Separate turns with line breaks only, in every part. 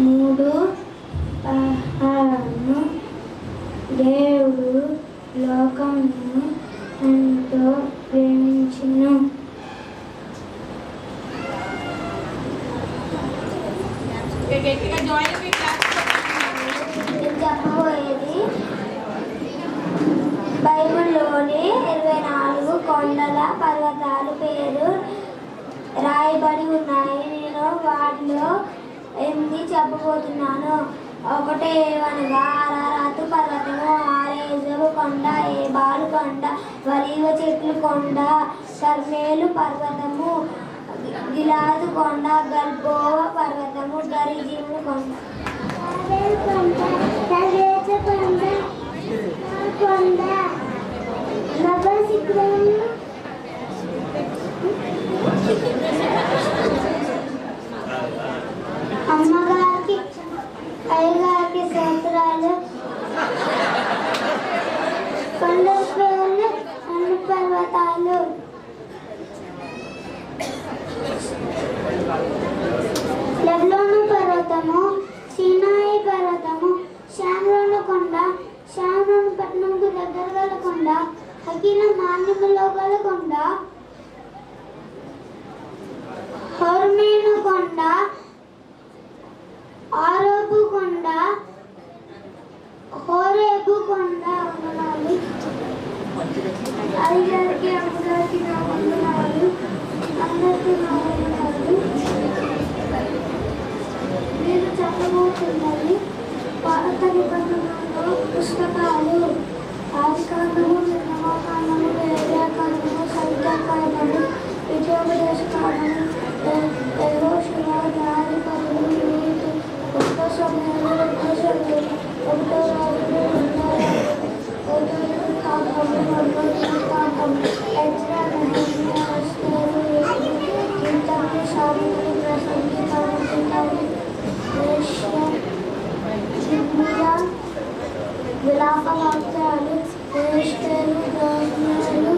మూడు దేవుడు లోకమును ఎంతో ప్రేమించెను. చెప్పబోయేది బైబిల్లోని 24 కొండల పర్వతాల పేరు రాయబడి ఉన్నాయి. నేను వాటిలో 8 చెప్పబోతున్నాను. ఒకటే ఏమనగా అరారాతు పర్వతము, ఆరేజు కొండ, ఏబాలు కొండ, వలీవ చెట్లు కొండ, కర్మేలు పర్వతము, గిలాదు కొండ, గల్బోవ పర్వతము, గరిజీము కొండ. అమ్మగారికి అయ్యగారికి సంవత్సరాలు కొండ పేర్లు అన్ని పర్వతాలు. లెబ్నోను పర్వతము, సీనాయి పర్వతము, షామ్రోను కొండ, షామ్రోను పట్టణంకు దగ్గర గల కొండ, హకీల మాన్యములో గల కొండ, హోర్మేను కొండ, ఆరోబు కొండ, హోరేబు కొండ. అయ్యగారికి అమ్మగారికి నా వందనాలు, అందరికీ నా వందనాలు. మీరు చెప్పబోతున్నది పాత నిబంధనలో పుస్తకాలు ఆదికాండము, నిర్గమకాండము, లేవ్యాకాండము, సంఖ్యాకాండము, విజయోపదేశ కాండము, యెహోషువ, న్యాయాధిపతులు, నీతి, ఒకటో సమూయేలు, రెండో సమూయేలు, ఒకటో రాజులు, రెండో రాజులు, ఒకటో కాండము, రెండో కాండము, ఎజ్రా, నెహెమ్యా, ఎస్తేరు, కీర్తనలు, సామెతలు, ప్రసంగి, కీర్తనలు, యెషయా, యిర్మీయా, విలాపవాక్యాలు, ఎస్తేరు, దానియేలు,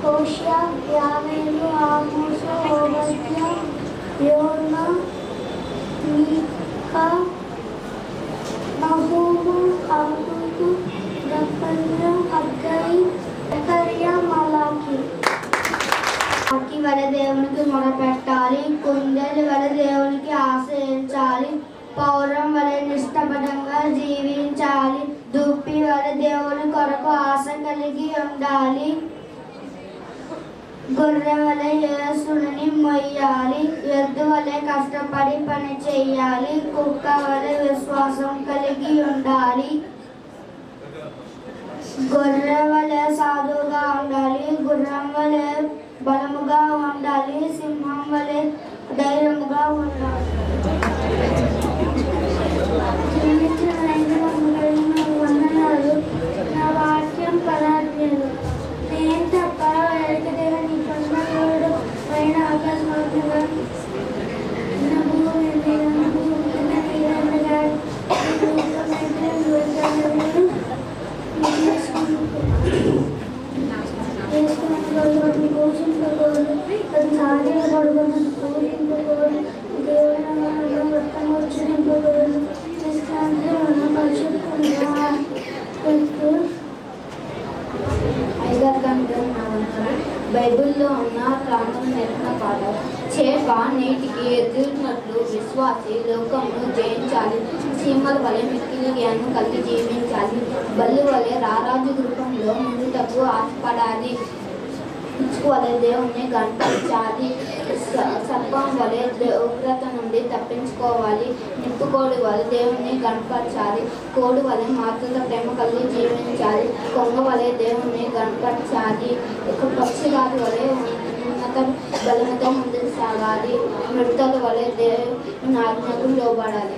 హోషేయ, యావేలు, ఆమోసు, ఓబద్యా, యోనా, మీకా, నహూము, హబక్కూకు, జకర్యా, హగ్గై, జకర్యా, మలాకి. అగ్గి వలె దేవునికి మొరపెట్టాలి, కుందేలు వలె దేవునికి ఆశ్రయించాలి, పౌరం వలె నిష్ఠపరంగా జీవించాలి, దుప్పి వలె దేవుని కొరకు ఆశ కలిగి ఉండాలి, గొర్రె వలె యేసుని మొయ్యాలి, ఎద్దు వలె కష్టపడి పని చేయాలి, కుక్క వలె విశ్వాసం కలిగి ఉండాలి, గొర్రె వలె సాధువుగా ఉండాలి, గుర్రం వలె బలముగా ఉండాలి, సింహం వలె ధైర్యముగా ఉండాలి. వందనాలు. నా వాక్యం పదార్థాలు నేను తప్ప ఎక్కడైనా నీ పొందడు పైన ఆకాశంగా పోషింపకూడదు, అది సాధ్యపడకూడదు, పోషింపకూడదు, దేవుని మొత్తం ఉచ్చరింపకూడదు, నిష్కాంతి పరిశుద్ధంగా బైబిల్లో ఉన్న ప్రాంతం నేర్పిన పాఠం. చేప నీటికి ఎదురున్నట్లు విశ్వాసి లోకమును జయించాలి, చీమల వలె మిక్కిలి జ్ఞానం కలిగి జీవించాలి, బల్లి వలె రారాజు గృహంలో ముందుటకు ఆశపడాలి, పిచ్చుకు వలె దేవుణ్ణి గణపరచాలి, సర్పం వలె ఉగ్రత నుండి తప్పించుకోవాలి, నిప్పుకోడి వలె దేవుణ్ణి గణపరచాలి, కోడి వలె మాతృత ప్రేమ కలిగి జీవించాలి, కొంగ వలె దేవుణ్ణి గణపరచాలి, పక్షిరాజు వలె ఉన్నత బలముతో ముందుకు సాగాలి, మృతల వలె దేవుని ఆజ్ఞకు లోబడాలి.